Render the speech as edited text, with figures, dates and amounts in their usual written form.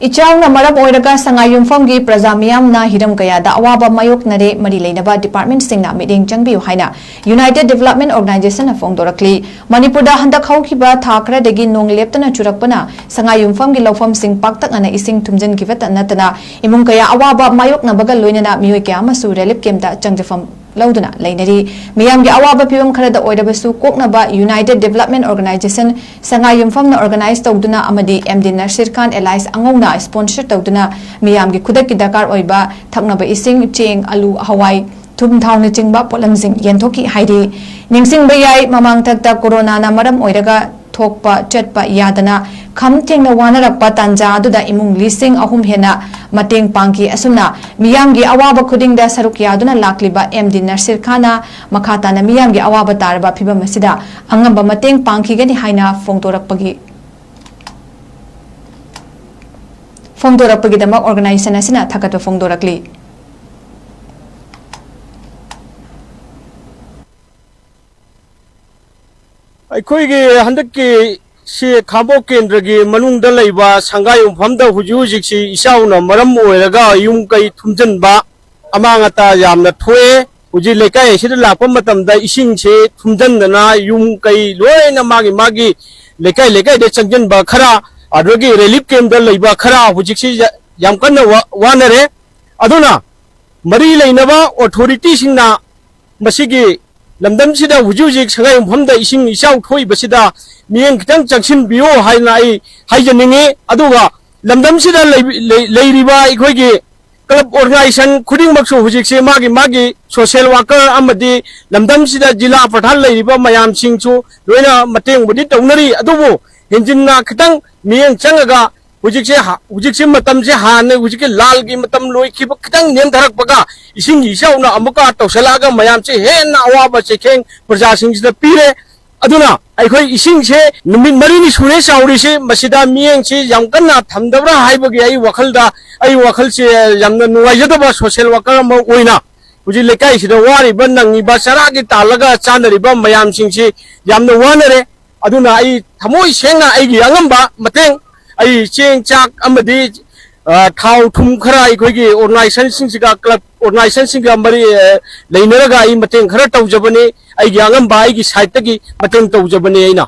इचाउना मरम ओइरगा संगायुमफम की प्रजा मियामना हिरम कयादा अवाबा मायोकनरे मरी लेनबा डिपार्टमेंट सिंगना मीटिंग चंगबियु हाइना यूनाइटेड डेवलपमेंट ऑर्गेनाइजेशन फोंदोरकली मणिपुरदा हंदक हौखिबा थाखरदगी नोंग लेप्तना चुरकपना संगायुमफम की लौफम सिंग पाक्तकना इसिंग थुमजनगिबत नतना इमुंग कया अवाबा मायोकनबगा लोइनना मियोय कया मसु रिलीफ कैम्पदा चंगजफम लौदुना लेनरी मियाम की अवाबा फिवम खरदा ओइरबसु कोकनबा यूनाइटेड डेवलपमेंट ऑर्गेनाइजेशन संगायुमफमना ऑर्गेनाइज तौदुना अमदी एमडी नसीर खान एलाइस अंगौना स्पॉन्सर तौदुना मियाम की खुदक की दरकार ओइबा थकनबा इसिंग चेंग आलू हवाई थुम थावना चिंबा पोलमसिंग येंथोकी हाइरी निंगसिंग बयाई ममांग थकता कोरोना ना मरम ओइरगा थोकपा चटपा यादना खम थेंगना वानरकपा तांजा अदुदा इमुंग लिसिंग अहुम हेना मतेंग पांगी असुना मियाम की अवाबा खुदिंगदा सरुक यादुना लाक्लिबा एमडी नसीर खाना मखाताना मियाम की अवाबा तारबा फिबम असिदा अंगंबा मतेंग पांगीगनी हाइना फोंदोरकपगीदमक ऑर्गेनाइजेशन असिना थकत फोंदोरकली अखोइगे हंदकी से खाबो केंद्र की मनुंगदा लैबा संगायुमफमदा हुजुजिक्सी इसाउना मरम ओइरगा युम कई थुमजनबा अमांगता यामना थोए हुजि लेकाय सिदा लापा मतमदा इसिंग से थुमजनदना युम कई लोयना मागी लेकाय दे चंगजनबा खरा अदोगी रिलीफ कैम्पदा लैबा खरा हुजिक्सी याम कन्ना वानरे अदुना मरी लैनबा अथॉरिटी सिंगना मसिगी लमदम सिदा हुजुजिक संगायुमफमदा इसिंग इसाउ थोइबसिदा मियंग खितंग चंगसिन बियो हाइना आई हाइजनिंगे अदुगा लमदम सिदा लैरिबा इखोइगे क्लब ऑर्गेनाइजेशन खुदिंगमक्सु हुजिकसे मागी सोशल वर्कर अमदी लमदम सिदा जिला प्रधान लैरिबा मयाम सिंगसु लोइना मतेंग बुदि तौनरी अदुबो हिंजिनना खितंग मियंग चंगगा हुजिकसे मतमसे हाने हुजिके लाल की मतम लोइखिब खितंग नेमधरकपगा इसिंग इसाउना अमुका तौसलागा मयामसे हेना अवाबा चेखेंग प्रजा सिंगसिदा पीरे अदुना अखोई इसिंग से नुमित मरीनी सुने साउरी से मसिदा मियंग से याम कन्ना थमदबरा हाइबगे आई वखल से यामना नुवाइजदबा सोशल वर्कर म ओइना हुजि लेकाय सिदा वारिबा नंगिबा चरागे तालगा चानरिबा मयाम सिंग से यामना वानरे अदुना आई थमोइ सेंगा आइगी अंगंबा मतेंग आई चेंग चाक अमदी थाव थुम खरा अखोइगे ऑर्गेनाइजेशन सिंगसिगा क्लब ऑर्गेनाइजेशन सिंगा मरी लेनरगा आई मतेंग खरा तौजबने आइगी अंगंबा आइगी साइड तगी मतेंग तौजबने आइना